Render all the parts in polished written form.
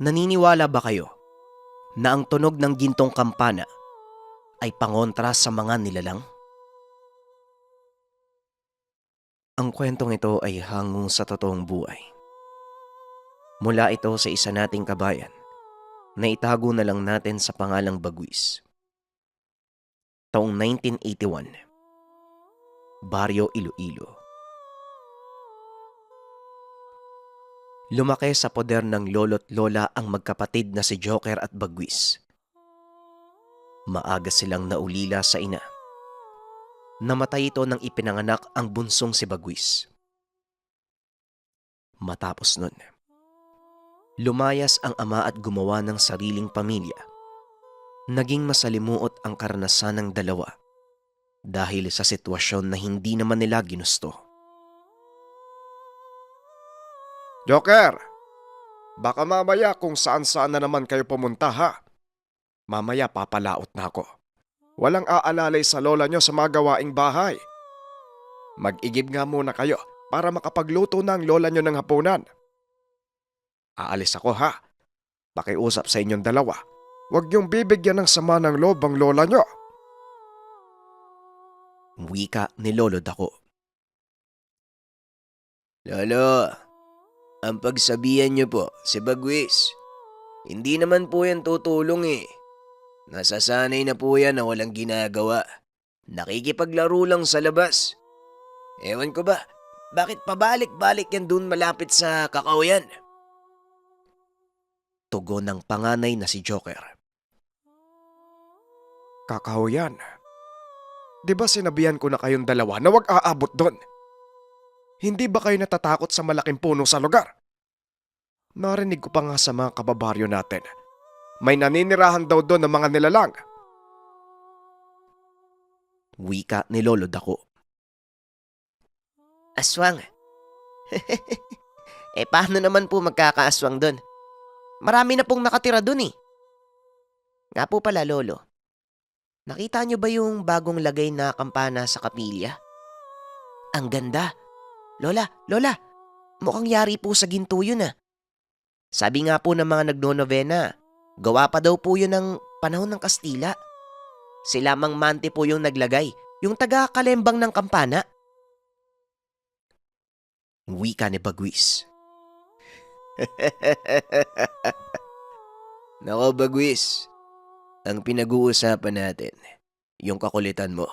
Naniniwala ba kayo na ang tunog ng gintong kampana ay pangontra sa mga nilalang? Ang kwentong ito ay hango sa totoong buhay. Mula ito sa isa nating kabayan na itago na lang natin sa pangalang Bagwis. Taong 1981, Baryo Iloilo. Lumaki sa poder ng lolo't lola ang magkapatid na si Joker at Bagwis. Maaga silang naulila sa ina. Namatay ito nang ipinanganak ang bunsong si Bagwis. Matapos nun, lumayas ang ama at gumawa ng sariling pamilya. Naging masalimuot ang karanasan ng dalawa dahil sa sitwasyon na hindi naman nila ginusto. Joker, baka mamaya kung saan-saan na naman kayo pumunta ha. Mamaya papalaot na ako. Walang aalalay sa lola nyo sa mga gawaing bahay. Mag-igib nga muna kayo para makapagluto na ang lola nyo ng hapunan. Aalis ako ha. Pakiusap sa inyong dalawa. Huwag niyong bibigyan ng sama ng loob ang lola nyo. Wika ni Lolo Dako. Lolo, ang pagsabihan niyo po si Bagwis, hindi naman po yan tutulong eh. Nasasanay na po yan na walang ginagawa. Nakikipaglaro lang sa labas. Ewan ko ba, bakit pabalik-balik yan dun malapit sa kakawayan? Tugon ng panganay na si Joker. Kakahuyan. Di ba sinabihan ko na kayong dalawa na huwag aabot doon? Hindi ba kayo natatakot sa malaking puno sa lugar? Narinig ko pa nga sa mga kababaryo natin. May naninirahan daw doon ng mga nilalang. Wika ni Lolo Dako. Aswang. Paano naman po magkakaaswang doon? Marami na pong nakatira doon eh. Nga po pala, Lolo. Nakita niyo ba yung bagong lagay na kampana sa kapilya? Ang ganda. Lola, mukhang yari po sa ginto yun ah. Sabi nga po ng mga nagnonovena, gawa pa daw po yun ng panahon ng Kastila. Sila Mang Mante po yung naglagay, yung taga-kalembang ng kampana. Wika ni Bagwis. Nako Bagwis, ang pinag-uusapan natin, yung kakulitan mo.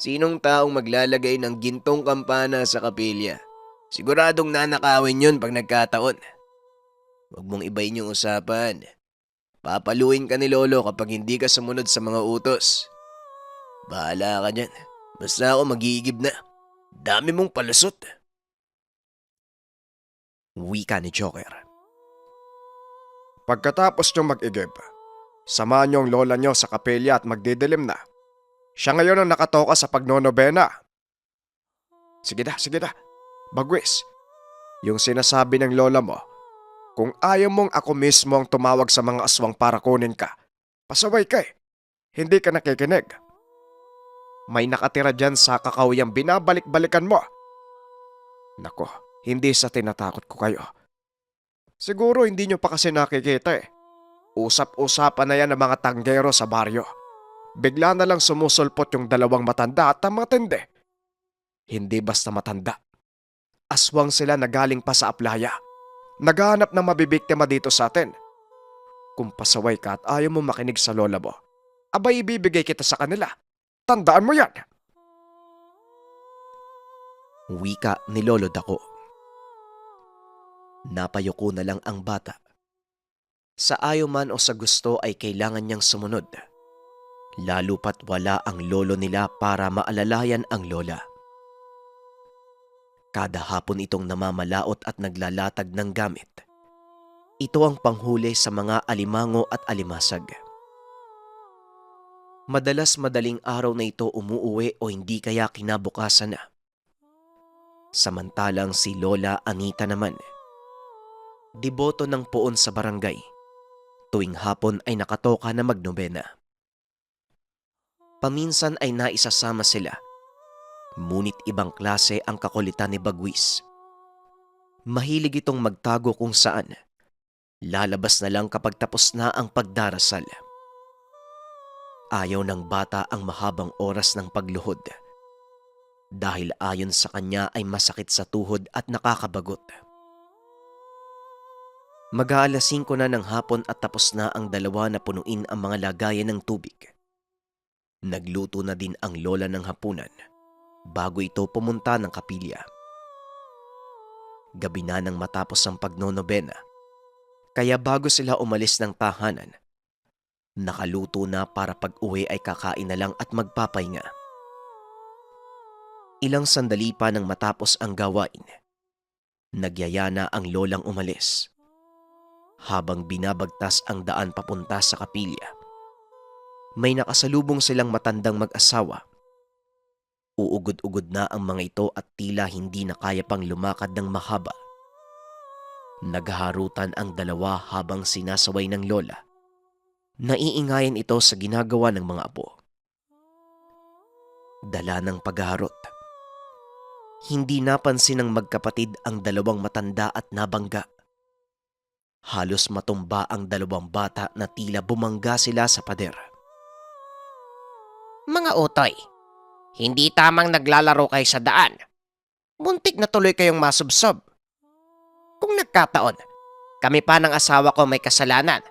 Sinong taong maglalagay ng gintong kampana sa kapilya? Siguradong nanakawin yun pag nagkataon. Huwag mong ibayin yung usapan. Papaluin ka ni Lolo kapag hindi ka sumunod sa mga utos. Bahala ka dyan. Basta ako mag-iigib na. Dami mong palusot. Wika ni Joker. Pagkatapos nyo mag-igib, samahan nyo ang lola nyo sa kapilya at magdidilim na. Siya ngayon ang nakatoka sa pagnonobena. Sige na. Bagwis, yung sinasabi ng lola mo, kung ayaw mong ako mismo ang tumawag sa mga aswang para kunin ka, pasaway ka eh. Hindi ka nakikinig. May nakatira dyan sa kakawiyang binabalik-balikan mo. Nako, hindi sa tinatakot ko kayo. Siguro hindi nyo pa kasi nakikita eh. Usap-usapan na yan ng mga tanggero sa baryo. Bigla na lang sumusulpot yung dalawang matanda at ang matindi. Hindi basta matanda. Aswang sila na galing pa sa aplaya. Naghahanap ng mabibiktima dito sa atin. Kung pasaway ka at ayaw mo makinig sa lola mo, abay ibibigay kita sa kanila. Tandaan mo yan. Wika ni Lolo Dako. Napayuko na lang ang bata. Sa ayaw man o sa gusto ay kailangan niyang sumunod. Lalo pat wala ang lolo nila para maalalayan ang lola. Kada hapon itong namamalaot at naglalatag ng gamit. Ito ang panghuli sa mga alimango at alimasag. Madalas madaling araw na ito umuuwi o hindi kaya kinabukasan na. Samantalang si Lola Anita naman, deboto ng poon sa barangay, tuwing hapon ay nakatoka na magnobena. Paminsan ay naisasama sila, ngunit ibang klase ang kakulitan ni Bagwis. Mahilig itong magtago kung saan lalabas na lang kapag tapos na ang pagdarasal. Ayaw ng bata ang mahabang oras ng pagluhod dahil ayon sa kanya ay masakit sa tuhod at nakakabagot. Mag-aalas 5 na ng hapon at tapos na ang dalawa na punuin ang mga lagayan ng tubig. Nagluto na din ang lola ng hapunan bago ito pumunta ng kapilya. Gabi na nang matapos ang pagnonobena, kaya bago sila umalis ng tahanan, nakaluto na para pag-uwi ay kakain na lang at magpapahinga. Ilang sandali pa nang matapos ang gawain, nagyaya na ang lolang umalis. Habang binabagtas ang daan papunta sa kapilya, may nakasalubong silang matandang mag-asawa. Uugod-ugod na ang mga ito at tila hindi na kaya pang lumakad ng mahaba. Naghaharutan ang dalawa habang sinasaway ng lola. Naiingayan ito sa ginagawa ng mga apo. Dala ng paghaharot. Hindi napansin ng magkapatid ang dalawang matanda at nabangga. Halos matumba ang dalawang bata na tila bumangga sila sa pader. Mga utoy, hindi tamang naglalaro kayo sa daan. Muntik na tuloy kayong masubsob. Kung nagkataon, kami pa ng asawa ko may kasalanan.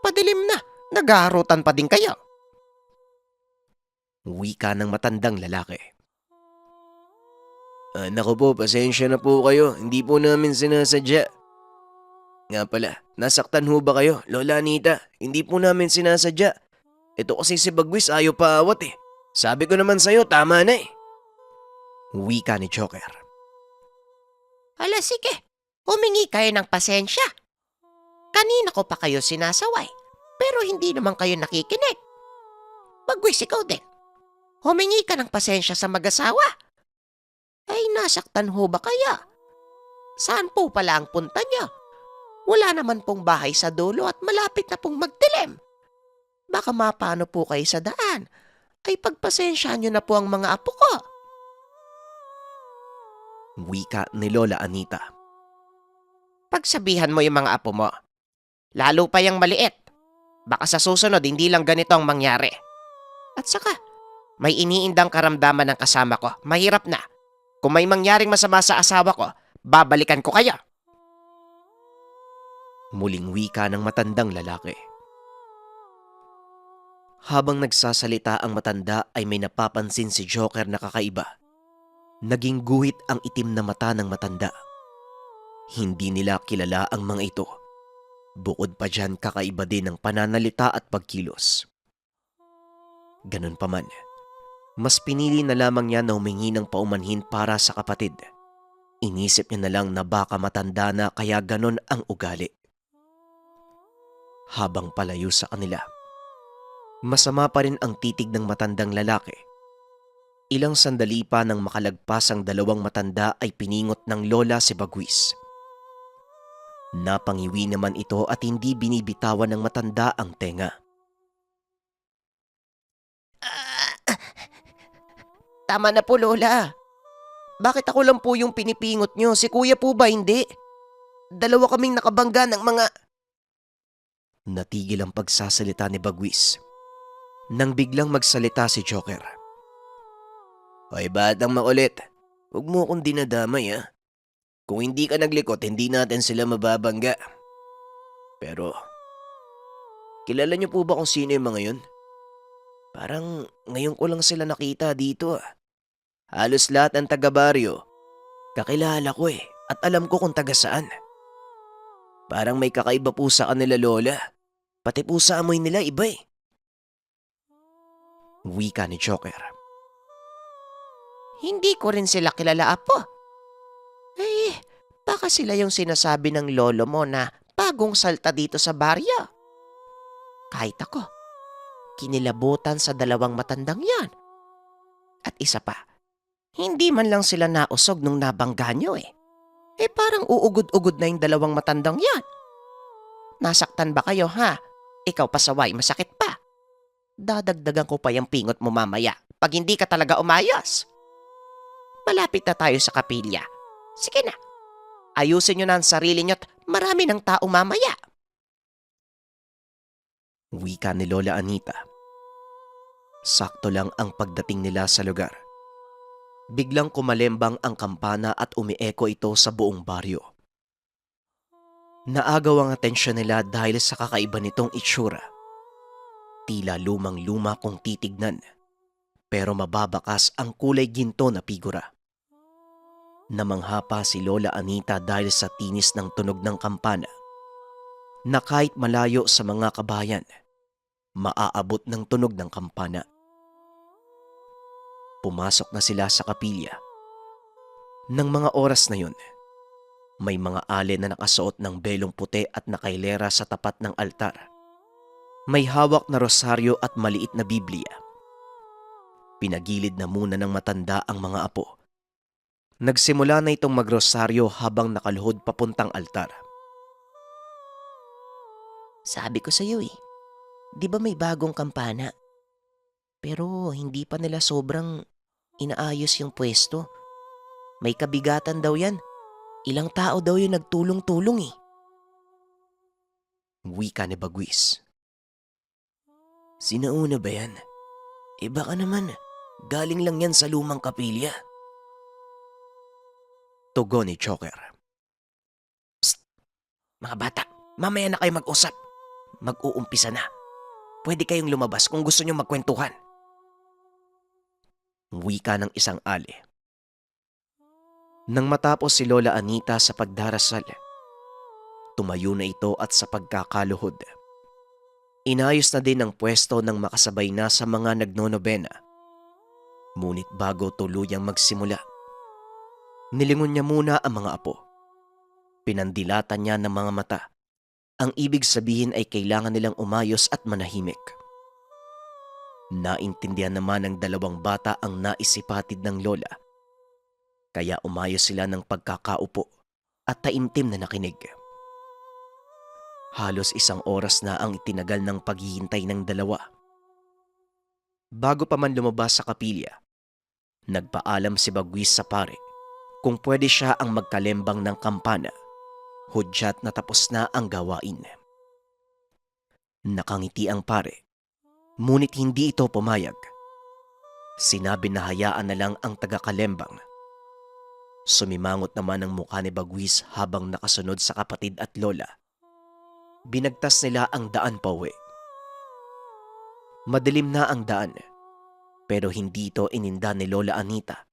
Padilim na, naghaharutan pa din kayo. Wika ng matandang lalaki. Naku po, pasensya na po kayo. Hindi po namin sinasadya. Nga pala, nasaktan ho ba kayo, Lola Anita? Hindi po namin sinasadya. Ito kasi si Bagwis ayaw paawat eh. Sabi ko naman sa'yo, tama na eh. Wika ni Joker. Hala sige, humingi kayo ng pasensya. Kanina ko pa kayo sinasaway, pero hindi naman kayo nakikinig. Bagwis ikaw din. Humingi ka ng pasensya sa mag-asawa. Ay nasaktan ho ba kaya? Saan po pala ang punta niyo? Wala naman pong bahay sa dulo at malapit na pong magdilim. Baka mapano po kayo sa daan. Ay pagpasensyahan niyo na po ang mga apo ko. Wika ni Lola Anita. Pagsabihan mo yung mga apo mo. Lalo pa yung maliit. Baka sa susunod hindi lang ganito ang mangyari. At saka, may iniindang karamdaman ng kasama ko. Mahirap na. Kung may mangyaring masama sa asawa ko, babalikan ko kayo. Muling wika ng matandang lalaki. Habang nagsasalita ang matanda ay may napapansin si Joker na kakaiba. Naging guhit ang itim na mata ng matanda. Hindi nila kilala ang mga ito. Bukod pa dyan, kakaiba din ang pananalita at pagkilos. Ganun pa man, mas pinili na lamang niya na humingi ng paumanhin para sa kapatid. Inisip niya na lang na baka matanda na kaya ganun ang ugali. Habang palayo sa kanila, masama pa rin ang titig ng matandang lalaki. Ilang sandali pa nang makalagpas ang dalawang matanda ay piningot ng lola si Bagwis. Napangiwi naman ito at hindi binibitawan ng matanda ang tenga. Tama na po, Lola. Bakit ako lang po yung pinipingot nyo? Si Kuya po ba hindi? Dalawa kaming nakabangga ng mga... Natigil ang pagsasalita ni Bagwis nang biglang magsalita si Joker. Hoy batang makulit, huwag mo akong dinadamay ha. Kung hindi ka naglikot, hindi natin sila mababangga. Pero, kilala niyo po ba kung sino yung mga yun? Parang ngayon ko lang sila nakita dito ah. Halos lahat ng taga-baryo, kakilala ko eh at alam ko kung taga saan. Parang may kakaiba po sa kanila lola. Pati po sa amoy nila iba eh. Wika ni Joker. Hindi ko rin sila kilala, Apo. Eh, baka sila yung sinasabi ng lolo mo na bagong salta dito sa baryo. Kahit ako, kinilabutan sa dalawang matandang yan. At isa pa, hindi man lang sila nausog nung nabangga nyo eh. Eh parang uugod-ugod na yung dalawang matandang yan. Nasaktan ba kayo ha? Ikaw pasaway, masakit pa. Dadagdagan ko pa yung pingot mo mamaya pag hindi ka talaga umayos. Malapit na tayo sa kapilya. Sige na, ayusin nyo na ang sarili nyo at marami ng tao mamaya. Wika ni Lola Anita. Sakto lang ang pagdating nila sa lugar. Biglang kumalembang ang kampana at umieko ito sa buong baryo. Naagaw ang atensyon nila dahil sa kakaiba nitong itsura. Tila lumang-luma kung titignan, pero mababakas ang kulay ginto na figura. Namangha pa si Lola Anita dahil sa tinis ng tunog ng kampana na kahit malayo sa mga kabayan, maaabot ng tunog ng kampana. Pumasok na sila sa kapilya. Nang mga oras na yun, may mga ale na nakasuot ng belong puti at nakailera sa tapat ng altar. May hawak na rosaryo at maliit na Biblia. Pinagilid na muna ng matanda ang mga apo. Nagsimula na itong magrosaryo habang nakaluhod papuntang altar. Sabi ko sa'yo eh, di ba may bagong kampana? Pero hindi pa nila sobrang inaayos yung pwesto. May kabigatan daw yan. Ilang tao daw yung nagtulong-tulong eh. Wika ni Bagwis. Sinauna ba yan? Eh baka naman, galing lang yan sa lumang kapilya. Tugon ni Joker. Mga bata, mamaya na kayo mag-usap. Mag-uumpisa na. Pwede kayong lumabas kung gusto nyo magkwentuhan. Wika ng isang ale. Nang matapos si Lola Anita sa pagdarasal, tumayo na ito at sa pagkakaluhod, inayos na din ang pwesto ng makasabay na sa mga nagnonobena. Ngunit bago tuluyang magsimula, nilingon niya muna ang mga apo. Pinandilatan niya ng mga mata. Ang ibig sabihin ay kailangan nilang umayos at manahimik. Naintindihan naman ng dalawang bata ang naisipatid ng lola. Kaya umayos sila ng pagkakaupo at taimtim na nakinig. Halos 1 oras na ang itinagal ng paghihintay ng dalawa. Bago pa man lumabas sa kapilya, nagpaalam si Bagwis sa pare kung pwede siya ang magkalembang ng kampana, hudyat na tapos na ang gawain. Nakangiti ang pare, ngunit hindi ito pumayag. Sinabi na hayaan na lang ang taga-kalembang. Sumimangot naman ang mukha ni Bagwis habang nakasunod sa kapatid at lola. Binagtas nila ang daan pauwi. Madilim na ang daan, pero hindi ito ininda ni Lola Anita.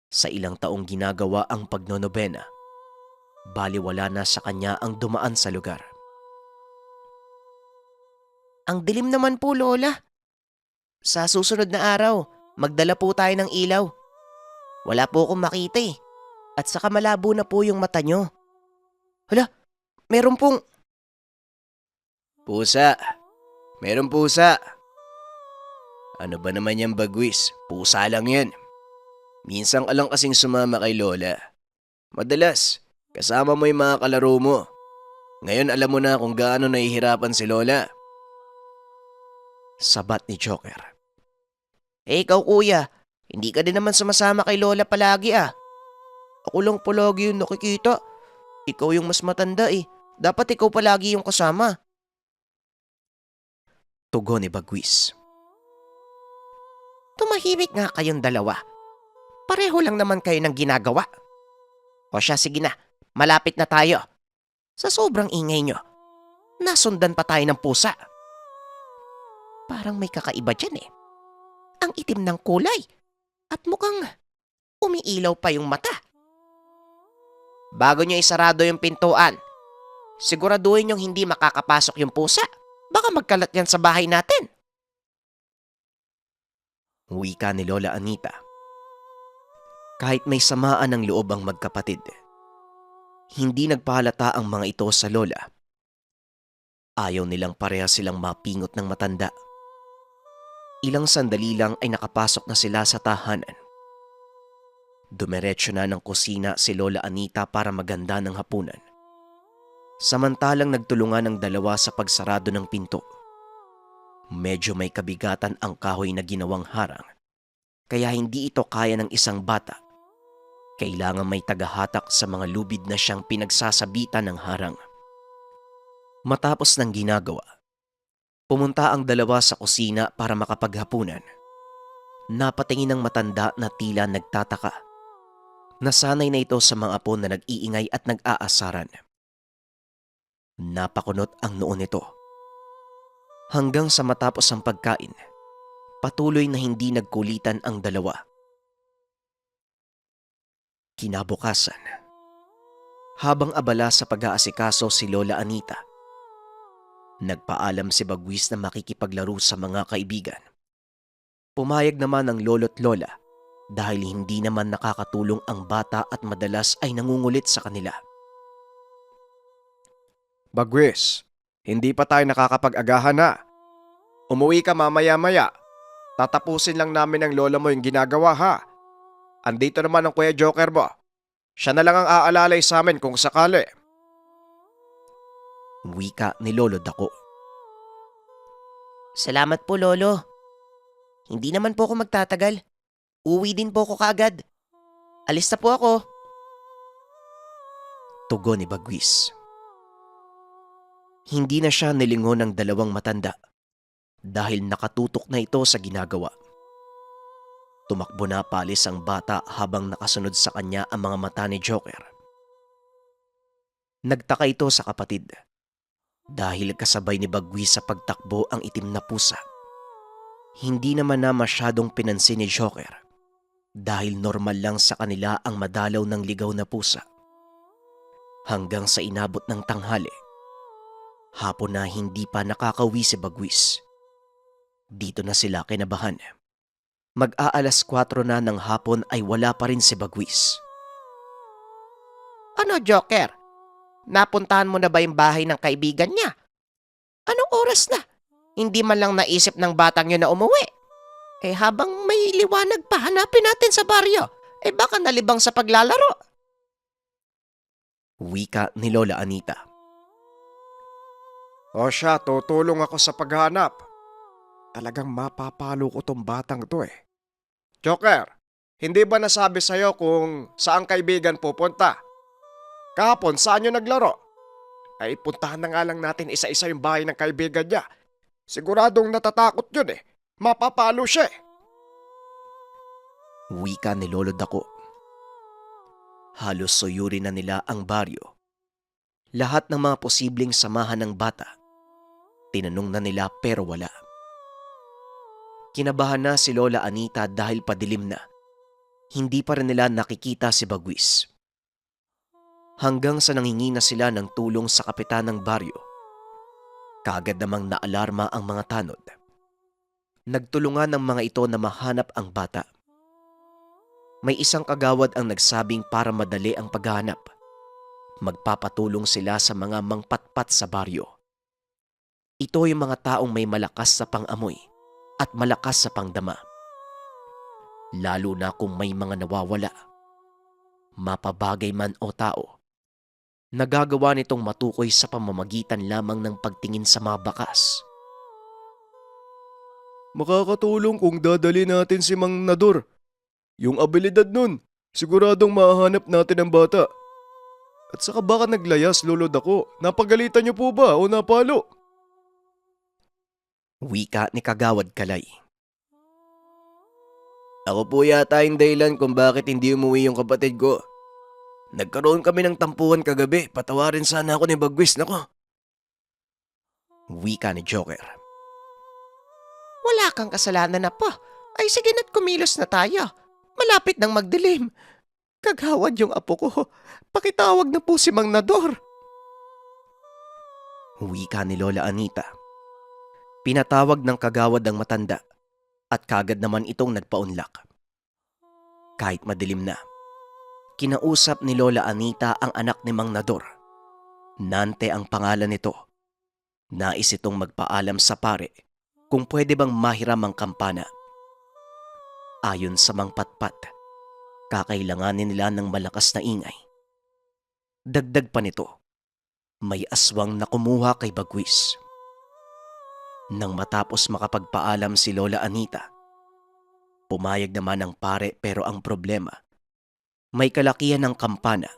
Sa ilang taong ginagawa ang pagnonobena, baliwala na sa kanya ang dumaan sa lugar. Ang dilim naman po, Lola. Sa susunod na araw, magdala po tayo ng ilaw. Wala po akong makita eh. At saka malabo na po yung mata nyo. Hala, meron pong... Pusa. Meron pusa. Ano ba naman yan, Bagwis? Pusa lang yan. Minsan ka lang kasing sumama kay Lola. Madalas, kasama mo yung mga kalaro mo. Ngayon alam mo na kung gaano nahihirapan si Lola. Sabat ni Joker. Eh ikaw kuya, hindi ka din naman sumasama kay Lola palagi ah. Ako lang palagi yung nakikita. Ikaw yung mas matanda eh. Dapat ikaw palagi yung kasama. Tugon ni Bagwis. Tumahimik nga kayong dalawa. Pareho lang naman kayo ng ginagawa. O siya, sige na. Malapit na tayo. Sa sobrang ingay nyo, nasundan pa tayo ng pusa. Parang may kakaiba dyan eh. Ang itim ng kulay. At mukhang umiilaw pa yung mata. Bago nyo isarado yung pintuan, siguraduhin yung hindi makakapasok yung pusa. Baka magkalat yan sa bahay natin. Wika ni Lola Anita. Kahit may samaan ng loob ang magkapatid, hindi nagpahalata ang mga ito sa lola. Ayaw nilang pareha silang mapingot ng matanda. Ilang sandali lang ay nakapasok na sila sa tahanan. Dumiretso na ng kusina si Lola Anita para maganda ng hapunan. Samantalang nagtulungan ang dalawa sa pagsarado ng pinto. Medyo may kabigatan ang kahoy na ginawang harang, kaya hindi ito kaya ng isang bata. Kailangan may tagahatak sa mga lubid na siyang pinagsasabitan ng harang. Matapos ng ginagawa, Pumunta ang dalawa sa kusina para makapaghapunan. Napatingin ng matanda na tila nagtataka. Nasanay na ito sa mga apo na nag-iingay at nag-aasaran. Napakunot ang noo nito. Hanggang sa matapos ang pagkain, patuloy na hindi nagkulitan ang dalawa. Kinabukasan, habang abala sa pag-aasikaso si Lola Anita, nagpaalam si Bagwis na makikipaglaro sa mga kaibigan. Pumayag naman ang lolo't lola dahil hindi naman nakakatulong ang bata at madalas ay nangungulit sa kanila. Bagwis, hindi pa tayo nakakapag-agahan na. Umuwi ka mamaya-maya. Tatapusin lang namin ng lola mo yung ginagawa ha. Andito naman ang Kuya Joker mo. Siya na lang ang aalalay sa amin kung sakali. Wika ni Lolo Dako. Salamat po, Lolo. Hindi naman po ako magtatagal. Uwi din po ako kaagad. Alis na po ako. Tugon ni Bagwis. Hindi na siya nilingon ng dalawang matanda dahil nakatutok na ito sa ginagawa. Tumakbo na palis ang bata habang nakasunod sa kanya ang mga mata ni Joker. Nagtaka ito sa kapatid dahil kasabay ni Bagwis sa pagtakbo ang itim na pusa. Hindi naman na masyadong pinansin ni Joker dahil normal lang sa kanila ang madalaw ng ligaw na pusa. Hanggang sa inabot ng tanghali, hapon na hindi pa nakakauwi si Bagwis. Dito na sila kinabahan. Mag-aalas 4 na ng hapon ay wala pa rin si Bagwis. Ano, Joker? Napuntahan mo na ba yung bahay ng kaibigan niya? Anong oras na? Hindi man lang naisip ng batang yun na umuwi. Habang may liwanag pa, hanapin natin sa baryo. Baka nalibang sa paglalaro. Wika ni Lola Anita. O siya, tutulong ako sa paghanap. Talagang mapapalo ko tong batang to eh. Joker, hindi ba nasabi sa'yo kung saan kaibigan pupunta? Kahapon, saan nyo naglaro? Ay, puntahan na nga lang natin isa-isa yung bahay ng kaibigan niya. Siguradong natatakot yun eh. Mapapalo siya eh. Wika ni Lolo Dako. Halos suyurin na nila ang baryo. Lahat ng mga posibleng samahan ng bata, tinanong na nila pero wala. Kinabahan na si Lola Anita dahil padilim na. Hindi pa rin nila nakikita si Bagwis. Hanggang sa nangingi na sila ng tulong sa kapitan ng baryo. Kaagad namang naalarma ang mga tanod. Nagtulungan ng mga ito na mahanap ang bata. May isang kagawad ang nagsabing para madali ang paghahanap. Magpapatulong sila sa mga mangpatpat sa baryo. Ito yung mga taong may malakas sa pangamoy at malakas sa pangdama. Lalo na kung may mga nawawala, mapabagay man o tao, nagagawa nitong matukoy sa pamamagitan lamang ng pagtingin sa mga bakas. Makakatulong kung dadali natin si Mang Nador. Yung abilidad nun, siguradong mahanap natin ang bata. At saka baka naglayas, Lolo Dako. Napagalitan niyo po ba o napalo? Wika ni Kagawad Kalay. Ako po yata yung dahilan kung bakit hindi umuwi yung kapatid ko. Nagkaroon kami ng tampuhan kagabi. Patawarin sana ako ni Bagwis, nako. Wika ni Joker. Wala kang kasalanan na po. Ay sige na't kumilos na tayo. Malapit nang magdilim. Kagawad yung apo ko. Pakitawag na po si Mang Nador. Wika ni Lola Anita. Pinatawag ng kagawad ang matanda at kagad naman itong nagpaunlak. Kahit madilim na, kinausap ni Lola Anita ang anak ni Mang Nador. Nante ang pangalan nito. Nais itong magpaalam sa pare kung pwede bang mahiram ang kampana. Ayon sa Mang Patpat, kakailanganin nila ng malakas na ingay. Dagdag pa nito, may aswang na kumuha kay Bagwis. Nang matapos makapagpaalam si Lola Anita, pumayag naman ang pare pero ang problema, may kalakihan ng kampana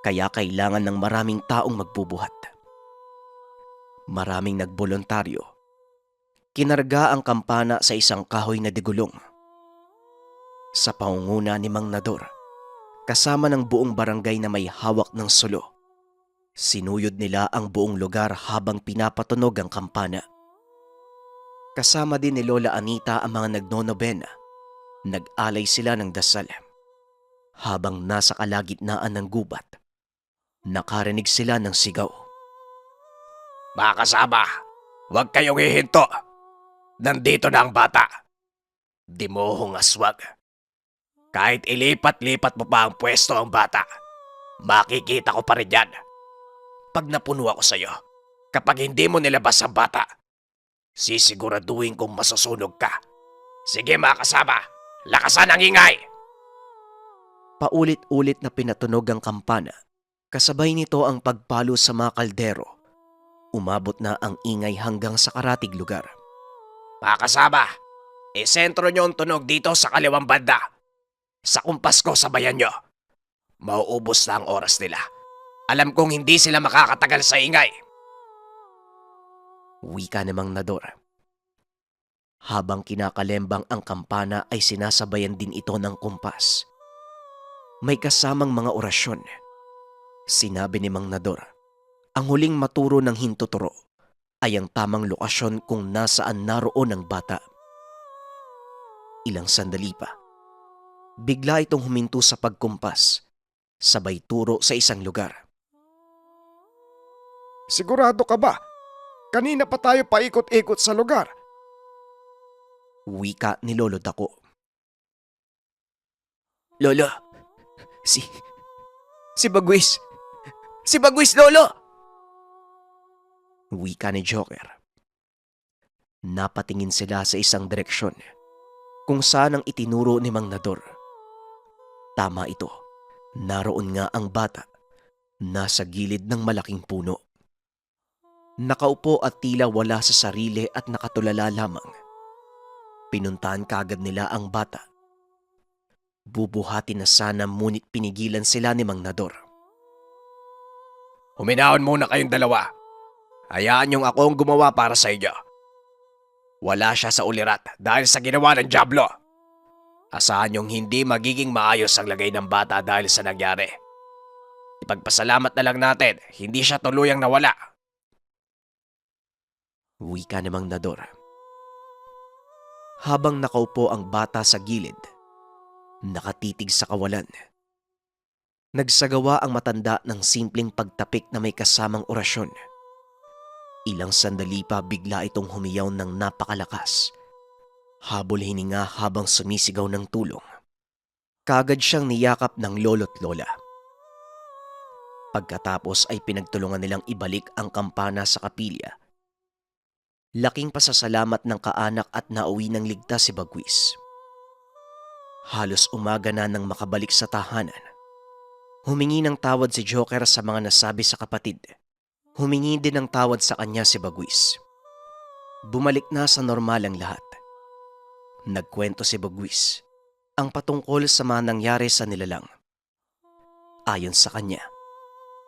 kaya kailangan ng maraming taong magbubuhat. Maraming nagboluntaryo Kinarga ang kampana sa isang kahoy na digulong. Sa pangunguna ni Mang Nador, kasama ng buong barangay na may hawak ng sulo, sinuyod nila ang buong lugar habang pinapatunog ang kampana. Kasama din ni Lola Anita ang mga nagnonobena. Nag-alay sila ng dasal. Habang nasa kalagitnaan ng gubat, nakarinig sila ng sigaw. Mga kasama, huwag kayong hihinto. Nandito na ang bata. Di mo hungaswag. Kahit ilipat-lipat mo pa ang pwesto ang bata, makikita ko pa rin yan. Pag napuno ako sa'yo, kapag hindi mo nilabas ang bata, sisiguraduhin kong masusunog ka. Sige mga kasama, lakasan ang ingay! Paulit-ulit na pinatunog ang kampana. Kasabay nito ang pagpalo sa mga kaldero. Umabot na ang ingay hanggang sa karatig lugar. Mga kasama, isentro nyo ang tunog dito sa kaliwang banda. Sa kumpas ko sabayan nyo. Mauubos na ang oras nila. Alam kong hindi sila makakatagal sa ingay. Wika ni Mang Nador. Habang kinakalembang ang kampana ay sinasabayan din ito ng kumpas. May kasamang mga orasyon. Sinabi ni Mang Nador, ang huling maturo ng hintuturo ay ang tamang lokasyon kung nasaan naroon ang bata. Ilang sandali pa, bigla itong huminto sa pagkumpas, sabay turo sa isang lugar. Sigurado ka ba? Kanina pa tayo paikot-ikot sa lugar. Wika ni Lolo Dako. Lolo, si Bagwis. Si Bagwis, Lolo! Wika ni Joker. Napatingin sila sa isang direksyon kung saan ang itinuro ni Mang Nador. Tama ito. Naroon nga ang bata. Nasa gilid ng malaking puno. Nakaupo at tila wala sa sarili at nakatulala lamang. Pinuntahan kagad nila ang bata. Bubuhati na sana ngunit pinigilan sila ni Mang Nador. Huminahon muna kayong dalawa. Hayaan niyong ako ang gumawa para sa inyo. Wala siya sa ulirat dahil sa ginawa ng Diablo. Asahan niyong hindi magiging maayos ang lagay ng bata dahil sa nangyari. Ipagpasalamat na lang natin, hindi siya tuluyang nawala. Wika ni Mang Nador. Habang nakaupo ang bata sa gilid, nakatitig sa kawalan. Nagsagawa ang matanda ng simpleng pagtapik na may kasamang orasyon. Ilang sandali pa bigla itong humiyaw ng napakalakas. Habol hininga habang sumisigaw ng tulong. Kagad siyang niyakap ng lolo't lola. Pagkatapos ay pinagtulungan nilang ibalik ang kampana sa kapilya. Laking pasasalamat ng kaanak at nauwi ng ligtas si Bagwis. Halos umaga na nang makabalik sa tahanan. Humingi ng tawad si Joker sa mga nasabi sa kapatid. Humingi din ng tawad sa kanya si Bagwis. Bumalik na sa normal ang lahat. Nagkwento si Bagwis ang patungkol sa mga nangyari sa nilalang. Ayon sa kanya,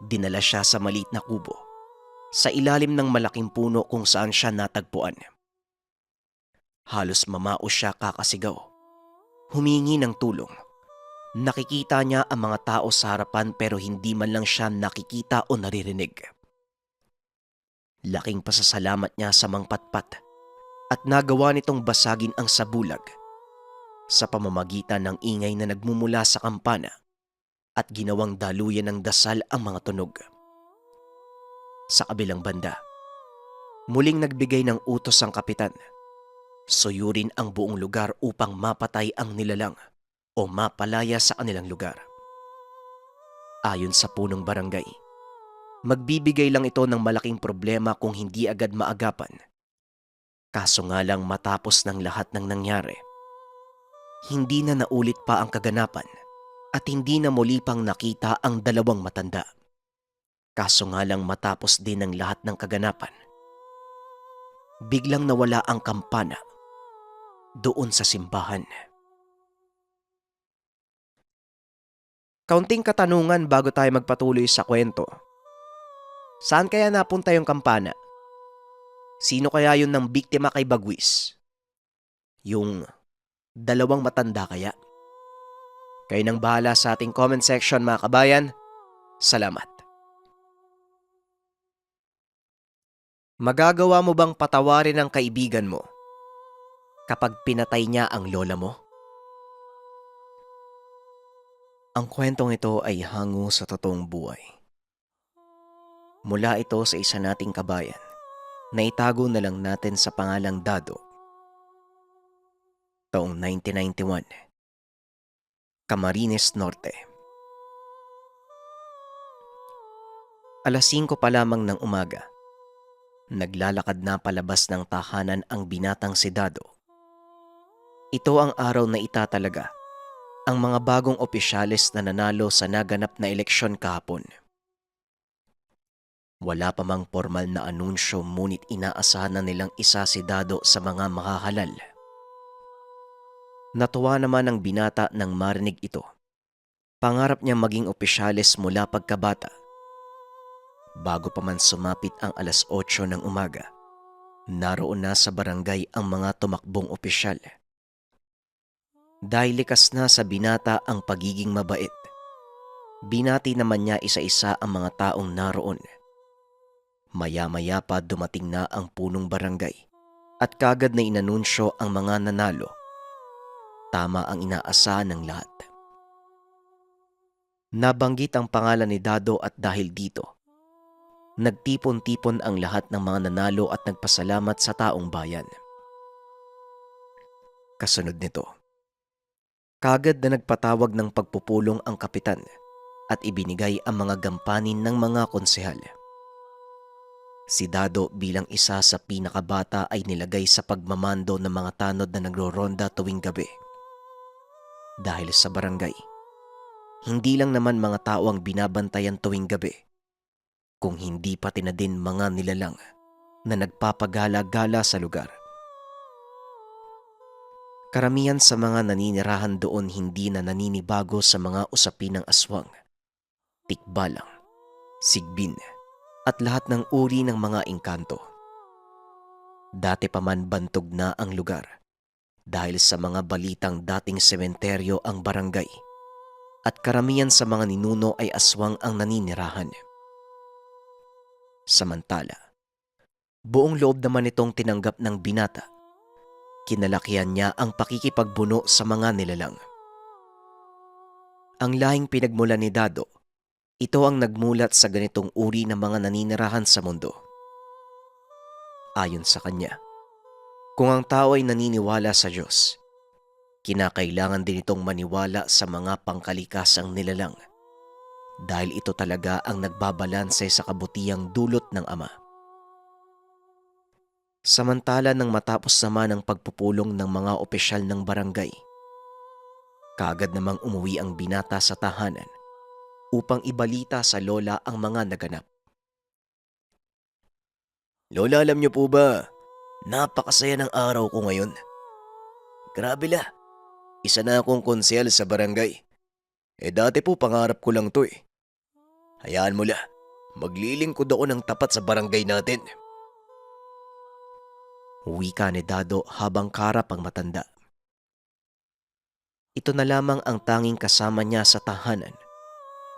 dinala siya sa maliit na kubo sa ilalim ng malaking puno kung saan siya natagpuan. Halos mamao siya kakasigaw. Humingi ng tulong. Nakikita niya ang mga tao sa harapan pero hindi man lang siya nakikita o naririnig. Laking pasasalamat niya sa Mang Patpat at nagawa nitong basagin ang sabulag sa pamamagitan ng ingay na nagmumula sa kampana at ginawang daluyan ng dasal ang mga tunog. Sa kabilang banda, muling nagbigay ng utos ang kapitan. Suyurin ang buong lugar upang mapatay ang nilalang o mapalaya sa kanilang lugar. Ayon sa punong barangay, magbibigay lang ito ng malaking problema kung hindi agad maagapan. Kaso nga lang matapos ng lahat ng nangyari, hindi na naulit pa ang kaganapan at hindi na muli pang nakita ang dalawang matanda. Kaso nga lang matapos din ang lahat ng kaganapan, biglang nawala ang kampana doon sa simbahan. Kaunting katanungan bago tayo magpatuloy sa kwento. Saan kaya napunta yung kampana? Sino kaya yun ng biktima kay Bagwis? Yung dalawang matanda kaya? Kayo nang bahala sa ating comment section mga kabayan. Salamat. Magagawa mo bang patawarin ang kaibigan mo kapag pinatay niya ang lola mo? Ang kwentong ito ay hango sa totoong buhay. Mula ito sa isa nating kabayan na itago na lang natin sa pangalang Dado. Taong 1991, Camarines Norte. Alas 5 pa lamang ng umaga, naglalakad na palabas ng tahanan ang binatang si Dado. Ito ang araw na itatalaga ang mga bagong opisyales na nanalo sa naganap na eleksyon kahapon. Wala pa mang formal na anunsyo ngunit inaasahan na nilang isa si Dado sa mga makahalal. Natuwa naman ang binata nang marinig ito. Pangarap niya maging opisyales mula pagkabata. Bago pa man sumapit ang alas 8 ng umaga, naroon na sa barangay ang mga tumakbong opisyal. Dahil likas na sa binata ang pagiging mabait, binati naman niya isa-isa ang mga taong naroon. Maya-maya pa dumating na ang punong barangay at kagad na inanunsyo ang mga nanalo. Tama ang inaasahan ng lahat. Nabanggit ang pangalan ni Dado at dahil dito, nagtipon-tipon ang lahat ng mga nanalo at nagpasalamat sa taong bayan. Kasunod nito, kagad na nagpatawag ng pagpupulong ang kapitan at ibinigay ang mga gampanin ng mga konsehal. Si Dado bilang isa sa pinakabata ay nilagay sa pagmamando ng mga tanod na nagro-ronda tuwing gabi. Dahil sa barangay, hindi lang naman mga tao ang binabantayan tuwing gabi, kung hindi pati na din mga nilalang na nagpapagala-gala sa lugar. Karamihan sa mga naninirahan doon hindi na naninibago sa mga usapin ng aswang, tikbalang, sigbin, at lahat ng uri ng mga engkanto. Dati pa man bantog na ang lugar dahil sa mga balitang dating sementeryo ang barangay at karamihan sa mga ninuno ay aswang ang naninirahan. Samantala, buong loob naman itong tinanggap ng binata. Kinalakihan niya ang pakikipagbuno sa mga nilalang. Ang lahing pinagmula ni Dado, ito ang nagmulat sa ganitong uri ng mga naninirahan sa mundo. Ayon sa kanya, kung ang tao ay naniniwala sa Diyos, kinakailangan din itong maniwala sa mga pangkalikasang nilalang dahil ito talaga ang nagbabalanse sa kabutihang dulot ng Ama. Samantala nang matapos naman ang pagpupulong ng mga opisyal ng barangay, kaagad namang umuwi ang binata sa tahanan upang ibalita sa lola ang mga naganap. Lola, alam niyo po ba, napakasaya ng araw ko ngayon. Grabe la, isa na akong konsehal sa barangay. Dati po pangarap ko lang to eh. Hayaan mo la, maglilingkod ako ng tapat sa barangay natin. Wika ni Dado habang karap ang matanda. Ito na lamang ang tanging kasama niya sa tahanan.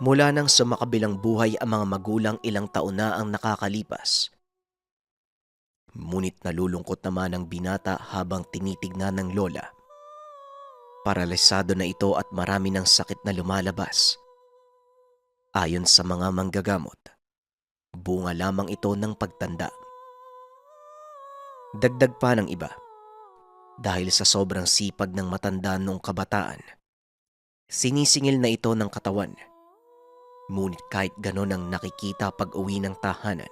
Mula nang sumakabilang buhay ang mga magulang ilang taon na ang nakakalipas. Ngunit nalulungkot naman ang binata habang tinitignan ng lola. Paralisado na ito at marami ng sakit na lumalabas. Ayon sa mga manggagamot, bunga lamang ito ng pagtanda. Dagdag pa ng iba, dahil sa sobrang sipag ng matanda noong kabataan, sinisingil na ito ng katawan. Ngunit kahit ganon ang nakikita pag uwi ng tahanan,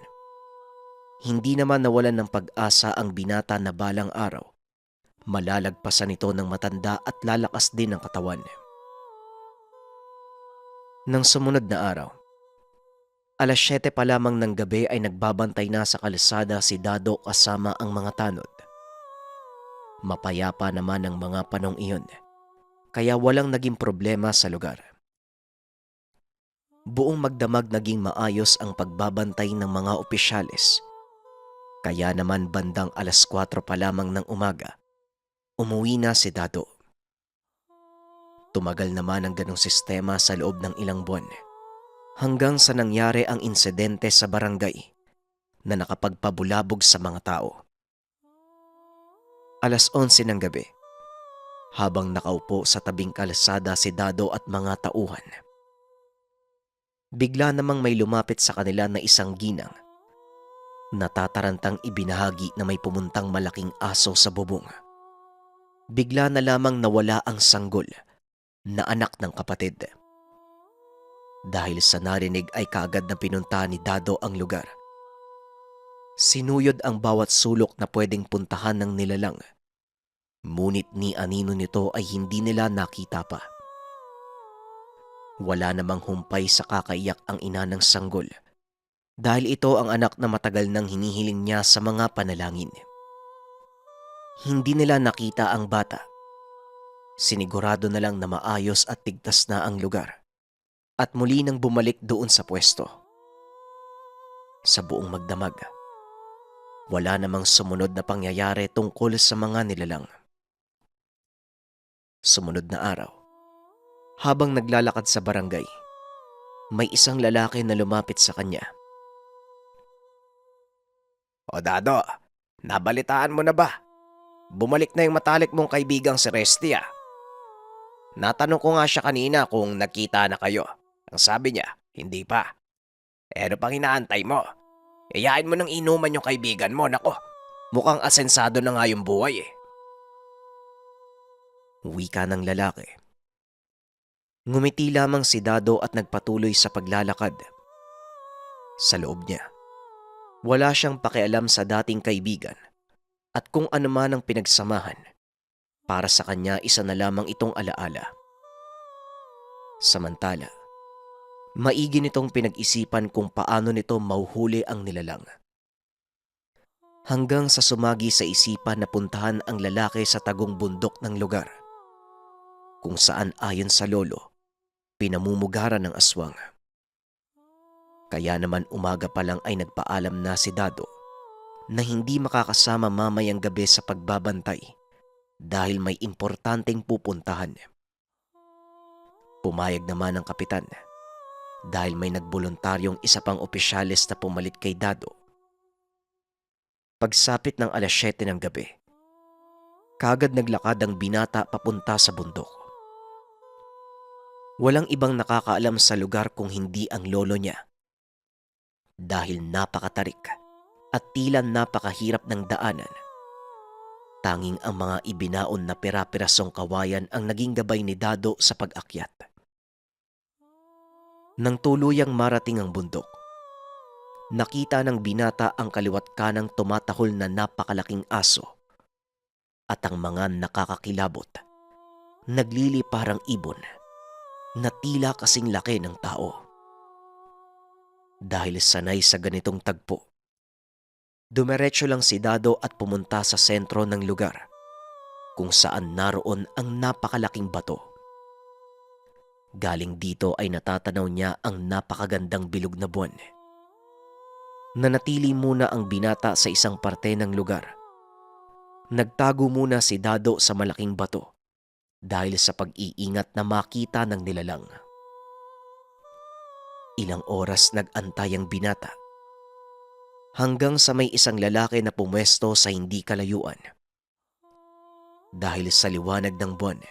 hindi naman nawalan ng pag-asa ang binata na balang araw. Malalagpasan ito ng matanda at lalakas din ang katawan. Nang sumunod na araw, alas 7 pa lamang ng gabi ay nagbabantay na sa kalsada si Dado kasama ang mga tanod. Mapayapa naman ang mga panong iyon, kaya walang naging problema sa lugar. Buong magdamag naging maayos ang pagbabantay ng mga opisyales. Kaya naman bandang 4:00 pa lamang ng umaga, umuwi na si Dado. Tumagal naman ang ganong sistema sa loob ng ilang buwan hanggang sa nangyari ang insidente sa barangay na nakapagpabulabog sa mga tao. 11:00 ng gabi, habang nakaupo sa tabing kalsada si Dado at mga tauhan, bigla namang may lumapit sa kanila na isang ginang. Natatarantang ibinahagi na may pumuntang malaking aso sa bubong. Bigla na lamang nawala ang sanggol na anak ng kapatid. Dahil sa narinig ay kaagad na pinunta ni Dado ang lugar. Sinuyod ang bawat sulok na pwedeng puntahan ng nilalang. Ngunit ni anino nito ay hindi nila nakita pa. Wala namang humpay sa kakaiyak ang ina ng sanggol dahil ito ang anak na matagal nang hinihiling niya sa mga panalangin. Hindi nila nakita ang bata. Sinigurado na lang na maayos at tigtas na ang lugar at muli nang bumalik doon sa pwesto. Sa buong magdamag, wala namang sumunod na pangyayari tungkol sa mga nilalang. Sumunod na araw, habang naglalakad sa barangay, may isang lalaki na lumapit sa kanya. O Dado, nabalitaan mo na ba? Bumalik na yung matalik mong kaibigang si Resty ah. Natanong ko nga siya kanina kung nagkita na kayo. Ang sabi niya, hindi pa. Ano pang inaantay mo? Iyain mo ng inuman yung kaibigan mo, nako. Mukhang asensado na nga yung buhay eh. Wika ng lalaki. Ngumiti lamang si Dado at nagpatuloy sa paglalakad. Sa loob niya, wala siyang pakialam sa dating kaibigan at kung ano man ang pinagsamahan. Para sa kanya, isa na lamang itong alaala. Samantala, maigi nitong pinag-isipan kung paano nito mauhuli ang nilalang. Hanggang sa sumagi sa isipan na puntahan ang lalaki sa tagong bundok ng lugar, kung saan ayon sa lolo, pinamumugaran ng aswang. Kaya naman umaga pa lang ay nagpaalam na si Dado na hindi makakasama mamayang gabi sa pagbabantay dahil may importanteng pupuntahan. Pumayag naman ang kapitan dahil may nagboluntaryong isa pang opisyalis na pumalit kay Dado. Pagsapit ng 7:00 ng gabi, kaagad naglakad ang binata papunta sa bundok. Walang ibang nakakaalam sa lugar kung hindi ang lolo niya. Dahil napakatarik at tila napakahirap ng daanan, tanging ang mga ibinaon na pira-pirasong kawayan ang naging gabay ni Dado sa pag-akyat. Nang tuluyang marating ang bundok, nakita ng binata ang kaliwat kanang tumatahol na napakalaking aso at ang mga nakakakilabot, naglili parang ibon na tila kasing laki ng tao. Dahil sanay sa ganitong tagpo, dumiretso lang si Dado at pumunta sa sentro ng lugar kung saan naroon ang napakalaking bato. Galing dito ay natatanaw niya ang napakagandang bilog na buwan. Nanatili muna ang binata sa isang parte ng lugar. Nagtago muna si Dado sa malaking bato dahil sa pag-iingat na makita ng nilalang. Ilang oras nag-antay ang binata hanggang sa may isang lalaki na pumwesto sa hindi kalayuan. Dahil sa liwanag ng buwan,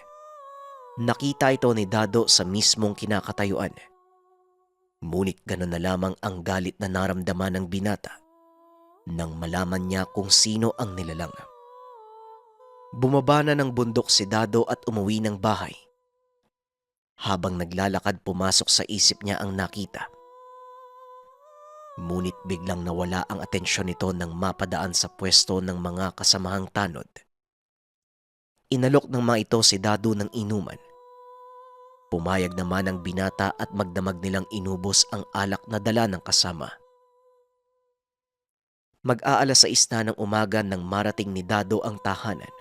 nakita ito ni Dado sa mismong kinakatayuan. Ngunit gano'n na lamang ang galit na naramdaman ng binata nang malaman niya kung sino ang nilalang. Bumaba na ng bundok si Dado at umuwi ng bahay. Habang naglalakad, pumasok sa isip niya ang nakita. Ngunit biglang nawala ang atensyon nito nang mapadaan sa pwesto ng mga kasamahang tanod. Inalok ng mga ito si Dado ng inuman. Pumayag naman ang binata at magdamag nilang inubos ang alak na dala ng kasama. Mag-aalas 6 na ng umaga nang marating ni Dado ang tahanan.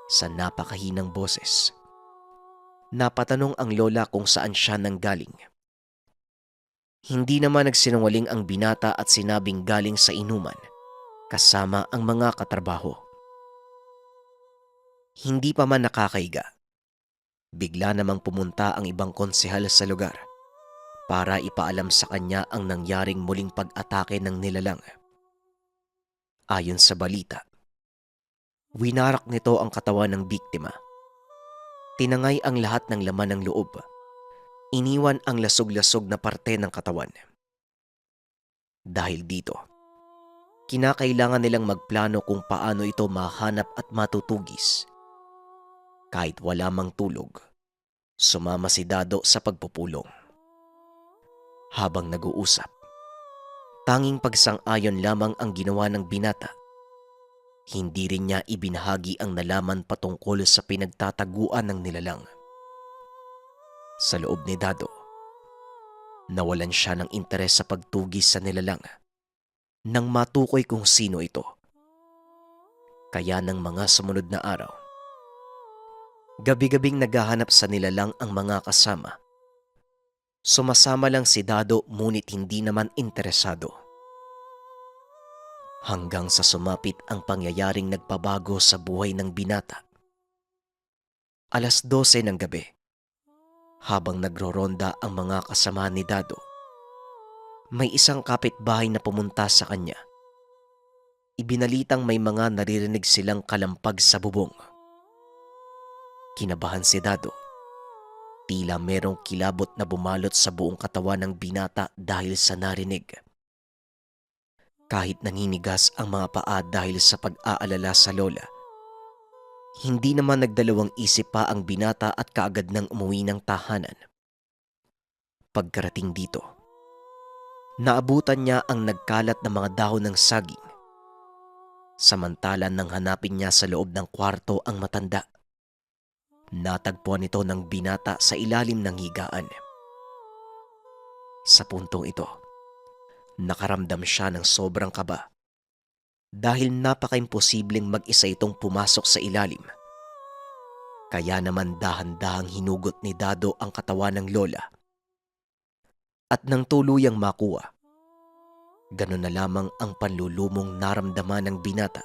Sa napakahinang boses, napatanong ang lola kung saan siya nanggaling. Hindi naman nagsinungaling ang binata at sinabing galing sa inuman kasama ang mga katrabaho. Hindi pa man nakakaiga, bigla namang pumunta ang ibang konsehal sa lugar para ipaalam sa kanya ang nangyaring muling pag-atake ng nilalang. Ayon sa balita, winarak nito ang katawan ng biktima. Tinangay ang lahat ng laman ng loob. Iniwan ang lasog-lasog na parte ng katawan. Dahil dito, kinakailangan nilang magplano kung paano ito mahanap at matutugis. Kahit wala mang tulog, sumama si Dado sa pagpupulong. Habang nag-uusap, tanging pagsang-ayon lamang ang ginawa ng binata. Hindi rin niya ibinahagi ang nalaman patungkol sa pinagtataguan ng nilalang. Sa loob ni Dado, nawalan siya ng interes sa pagtugis sa nilalang nang matukoy kung sino ito. Kaya ng mga sumunod na araw, gabi-gabing naghahanap sa nilalang ang mga kasama. Sumasama lang si Dado ngunit hindi naman interesado. Hanggang sa sumapit ang pangyayaring nagpabago sa buhay ng binata. 12:00 ng gabi, habang nagroronda ang mga kasama ni Dado, may isang kapitbahay na pumunta sa kanya. Ibinalitang may mga naririnig silang kalampag sa bubong. Kinabahan si Dado. Tila merong kilabot na bumalot sa buong katawan ng binata dahil sa narinig. Kahit naninigas ang mga paa dahil sa pag-aalala sa lola, hindi naman nagdalawang isip pa ang binata at kaagad nang umuwi ng tahanan. Pagkarating dito, naabutan niya ang nagkalat na mga dahon ng saging. Samantalan nang hanapin niya sa loob ng kwarto ang matanda, natagpuan ito ng binata sa ilalim ng higaan. Sa puntong ito, nakaramdam siya ng sobrang kaba dahil napaka-imposibleng mag-isa itong pumasok sa ilalim. Kaya naman dahan-dahang hinugot ni Dado ang katawan ng lola. At nang tuluyang makuha, ganun na lamang ang panlulumong naramdaman ng binata.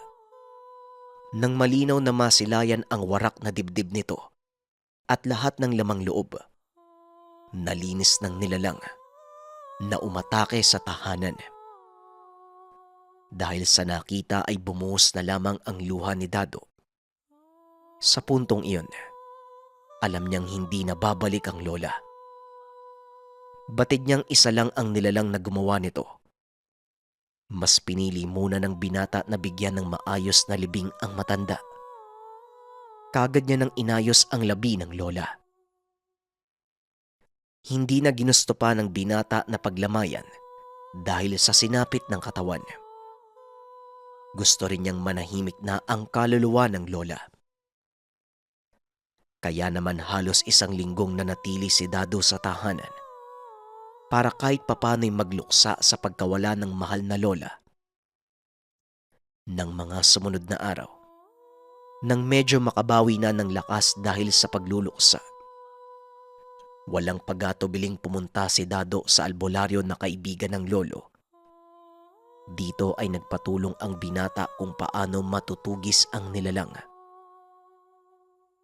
Nang malinaw na masilayan ang warak na dibdib nito at lahat ng lamang loob, nalinis ng nilalang na umatake sa tahanan. Dahil sa nakita ay bumuhos na lamang ang luha ni Dado. Sa puntong iyon, alam niyang hindi na babalik ang lola. Batid niyang isa lang ang nilalang na gumawa nito. Mas pinili muna ng binata na bigyan ng maayos na libing ang matanda. Kaagad niya nang inayos ang labi ng lola. Hindi na ginusto pa ng binata na paglamayan dahil sa sinapit ng katawan. Gusto rin niyang manahimik na ang kaluluwa ng lola. Kaya naman halos 1 linggong nanatili si Dado sa tahanan para kahit papano'y magluksa sa pagkawala ng mahal na lola. Nang mga sumunod na araw, nang medyo makabawi na ng lakas dahil sa pagluluksa, walang pag-atubiling pumunta si Dado sa albularyo na kaibigan ng lolo. Dito ay nagpatulong ang binata kung paano matutugis ang nilalang.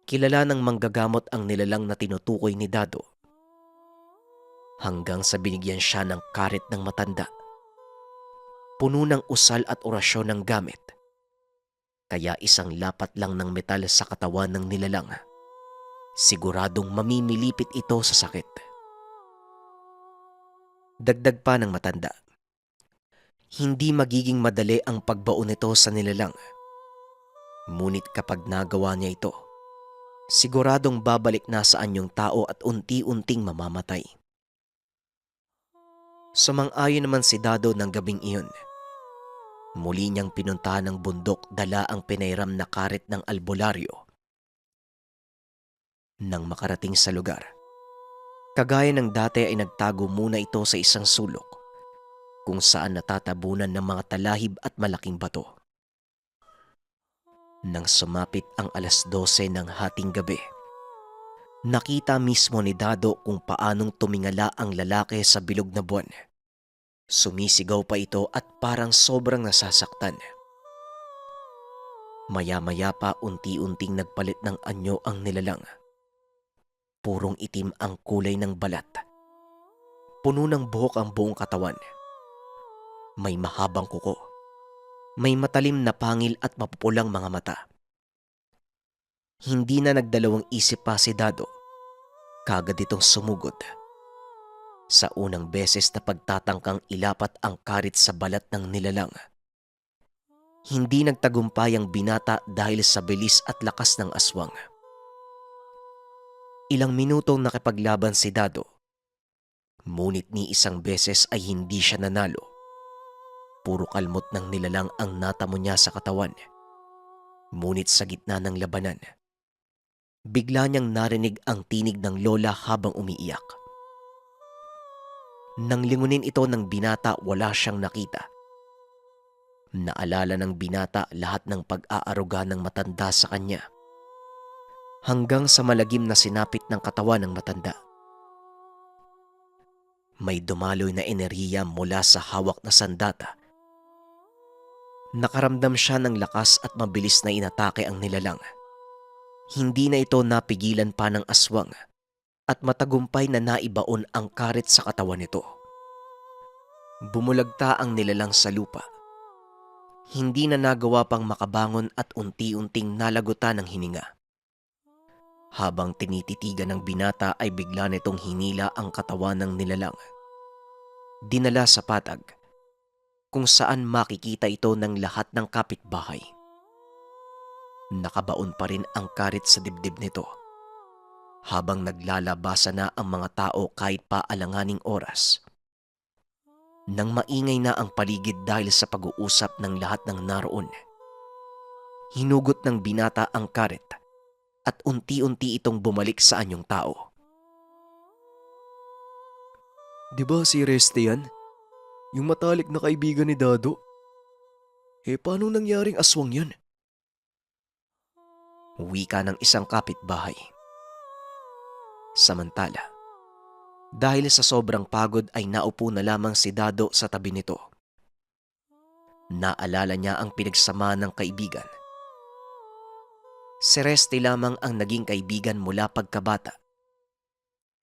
Kilala ng manggagamot ang nilalang na tinutukoy ni Dado. Hanggang sa binigyan siya ng karet ng matanda. Puno ng usal at orasyon ng gamit. Kaya isang lapat lang ng metal sa katawan ng nilalang. Siguradong mamimilipit ito sa sakit. Dagdag pa ng matanda, hindi magiging madali ang pagbaon nito sa nilalang. Ngunit kapag nagawa niya ito, siguradong babalik na sa anyong tao at unti-unting mamamatay. Sumang-ayon naman si Dado ng gabing iyon. Muli niyang pinuntahan ng bundok dala ang pinairam na karet ng albularyo. Nang makarating sa lugar, kagaya ng dati ay nagtago muna ito sa isang sulok kung saan natatabunan ng mga talahib at malaking bato. Nang sumapit ang 12:00 ng hating gabi, nakita mismo ni Dado kung paanong tumingala ang lalaki sa bilog na buwan. Sumisigaw pa ito at parang sobrang nasasaktan. Maya-maya pa unti-unting nagpalit ng anyo ang nilalang. Purong itim ang kulay ng balat. Puno ng buhok ang buong katawan. May mahabang kuko. May matalim na pangil at mapupulang mga mata. Hindi na nagdalawang isip pa si Dado. Kagad itong sumugod. Sa unang beses na pagtatangkang ilapat ang karit sa balat ng nilalang. Hindi nagtagumpay ang binata dahil sa bilis at lakas ng aswang. Ilang minutong nakipaglaban si Dado. Ngunit ni isang beses ay hindi siya nanalo. Puro kalmot ng nilalang ang natamo niya sa katawan. Ngunit sa gitna ng labanan, bigla niyang narinig ang tinig ng lola habang umiiyak. Nang lingunin ito ng binata, wala siyang nakita. Naalala ng binata lahat ng pag-aaruga ng matanda sa kanya. Hanggang sa malagim na sinapit ng katawan ng matanda. May dumaloy na enerhiya mula sa hawak na sandata. Nakaramdam siya ng lakas at mabilis na inatake ang nilalang. Hindi na ito napigilan pa ng aswang at matagumpay na naibaon ang karit sa katawan nito. Bumulagta ang nilalang sa lupa. Hindi na nagawa pang makabangon at unti-unting nalagutan ng hininga. Habang tinititigan ng binata ay bigla nitong hinila ang katawan ng nilalang. Dinala sa patag, kung saan makikita ito ng lahat ng kapitbahay. Nakabaon pa rin ang karit sa dibdib nito, habang naglalabasa na ang mga tao kahit pa alanganing oras. Nang maingay na ang paligid dahil sa pag-uusap ng lahat ng naroon, hinugot ng binata ang karit at unti-unti itong bumalik sa anyong tao. Di ba si Resty yan? Yung matalik na kaibigan ni Dado? Paano nangyaring aswang yan? Wika ng isang kapitbahay. Samantala, dahil sa sobrang pagod ay naupo na lamang si Dado sa tabi nito. Naalala niya ang pinagsamahan ng kaibigan. Si Resty lamang ang naging kaibigan mula pagkabata.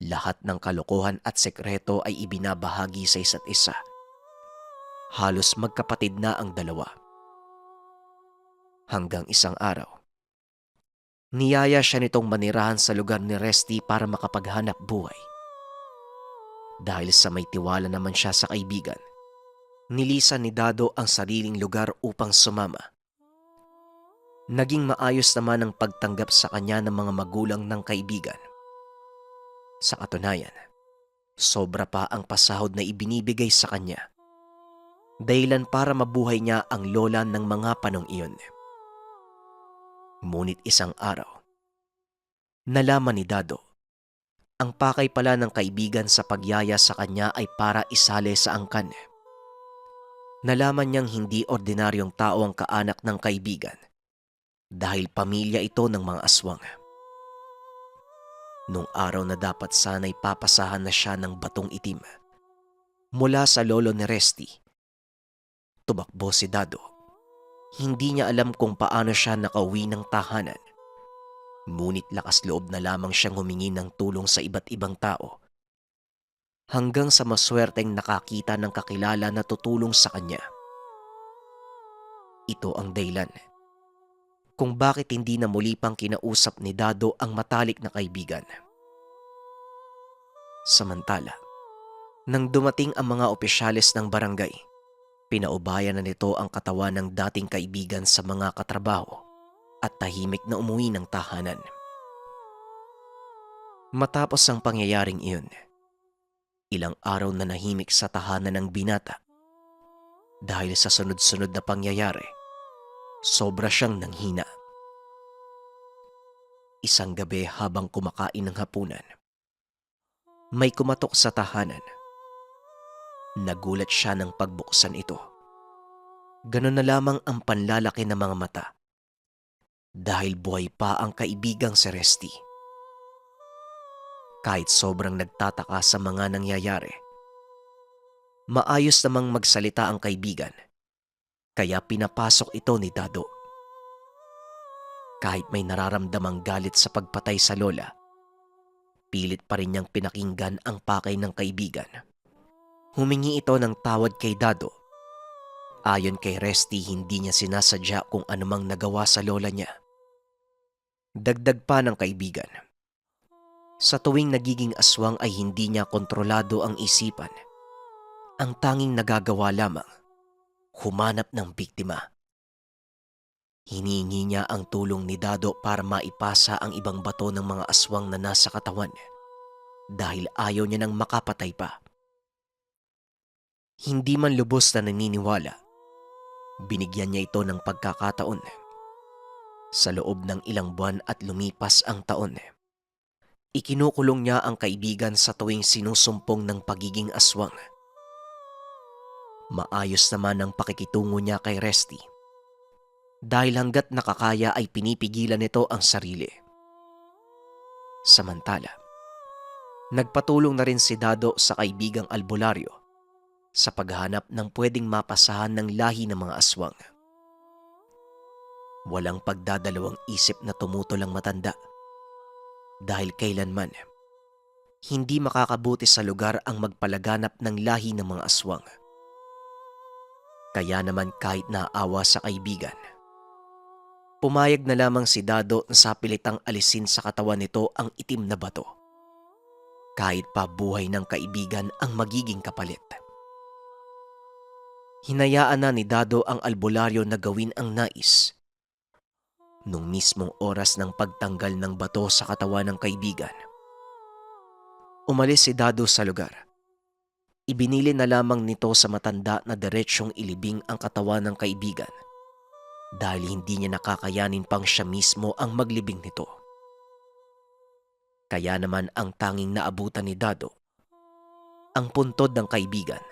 Lahat ng kalokohan at sekreto ay ibinabahagi sa isa't isa. Halos magkapatid na ang dalawa. Hanggang isang araw, niyaya siya nitong manirahan sa lugar ni Resty para makapaghanap buhay. Dahil sa may tiwala naman siya sa kaibigan, nilisan ni Dado ang sariling lugar upang sumama. Naging maayos naman ang pagtanggap sa kanya ng mga magulang ng kaibigan. Sa katunayan, sobra pa ang pasahod na ibinibigay sa kanya. Dahilan para mabuhay niya ang lola ng mga panong iyon. Ngunit isang araw, nalaman ni Dado, ang pakay pala ng kaibigan sa pagyaya sa kanya ay para isali sa angkan. Nalaman niyang hindi ordinaryong tao ang kaanak ng kaibigan dahil pamilya ito ng mga aswang. Nung araw na dapat sana'y papasahan na siya ng batong itim mula sa lolo ni Resty, tumakbo si Dado. Hindi niya alam kung paano siya nakauwi ng tahanan. Ngunit lakas loob na lamang siyang humingi ng tulong sa iba't ibang tao. Hanggang sa maswerteng nakakita ng kakilala na tutulong sa kanya. Ito ang dahilan kung bakit hindi na muli pang kinausap ni Dado ang matalik na kaibigan. Samantala, nang dumating ang mga opisyales ng barangay, pinaubayan na nito ang katawan ng dating kaibigan sa mga katrabaho at tahimik na umuwi ng tahanan. Matapos ang pangyayaring iyon, ilang araw na nahimik sa tahanan ng binata. Dahil sa sunod-sunod na pangyayari, sobra siyang nanghina. Isang gabi habang kumakain ng hapunan, may kumatok sa tahanan. Nagulat siya nang pagbuksan ito. Ganon na lamang ang panlalaki ng mga mata. Dahil buhay pa ang kaibigang si Resty. Kahit sobrang nagtataka sa mga nangyayari, maayos namang magsalita ang kaibigan, kaya pinapasok ito ni Dado. Kahit may nararamdamang galit sa pagpatay sa lola, pilit pa rin niyang pinakinggan ang pakay ng kaibigan. Humingi ito ng tawad kay Dado. Ayon kay Resty, hindi niya sinasadya kung anumang nagawa sa lola niya. Dagdag pa ng kaibigan, sa tuwing nagiging aswang ay hindi niya kontrolado ang isipan. Ang tanging nagagawa lamang, humanap ng biktima. Hinihingi niya ang tulong ni Dado para maipasa ang ibang bato ng mga aswang na nasa katawan dahil ayaw niya nang makapatay pa. Hindi man lubos na naniniwala, binigyan niya ito ng pagkakataon. Sa loob ng ilang buwan at lumipas ang taon, ikinukulong niya ang kaibigan sa tuwing sinusumpong ng pagiging aswang. Maayos naman ang pakikitungo niya kay Resty dahil hanggat nakakaya ay pinipigilan nito ang sarili. Samantala, nagpatulong na rin si Dado sa kaibigang albularyo sa paghahanap ng pwedeng mapasahan ng lahi ng mga aswang. Walang pagdadalawang isip na tumutol ang matanda dahil kailanman hindi makakabuti sa lugar ang magpalaganap ng lahi ng mga aswang. Kaya naman kahit naawa sa kaibigan, pumayag na lamang si Dado na sa pilitang alisin sa katawan nito ang itim na bato. Kahit pa buhay ng kaibigan ang magiging kapalit. Hinayaan na ni Dado ang albularyo na gawin ang nais. Nung mismong oras ng pagtanggal ng bato sa katawan ng kaibigan, umalis si Dado sa lugar. Ibinili na lamang nito sa matanda na diretsyong ilibing ang katawan ng kaibigan dahil hindi niya nakakayanin pang siya mismo ang maglibing nito. Kaya naman ang tanging naabutan ni Dado, ang puntod ng kaibigan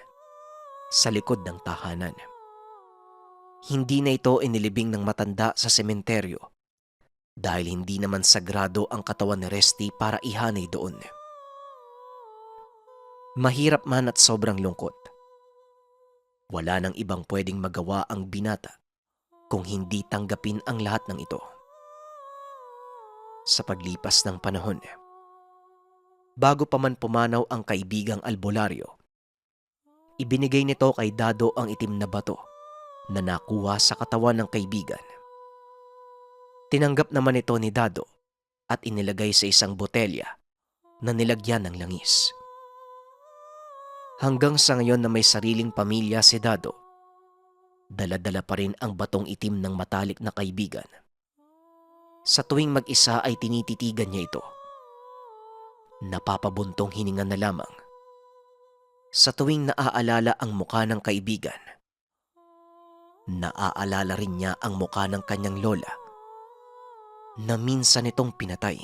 sa likod ng tahanan. Hindi na ito inilibing ng matanda sa sementeryo dahil hindi naman sagrado ang katawan ni Resty para ihanay doon. Mahirap man at sobrang lungkot. Wala nang ibang pwedeng magawa ang binata kung hindi tanggapin ang lahat ng ito. Sa paglipas ng panahon, bago pa man pumanaw ang kaibigang albularyo, ibinigay nito kay Dado ang itim na bato na nakuha sa katawan ng kaibigan. Tinanggap naman ito ni Dado at inilagay sa isang botelya na nilagyan ng langis. Hanggang sa ngayon na may sariling pamilya si Dado, dala-dala pa rin ang batong itim ng matalik na kaibigan. Sa tuwing mag-isa ay tinititigan niya ito. Napapabuntong hininga na lamang. Sa tuwing naaalala ang mukha ng kaibigan, naaalala rin niya ang mukha ng kanyang lola na minsan itong pinatay.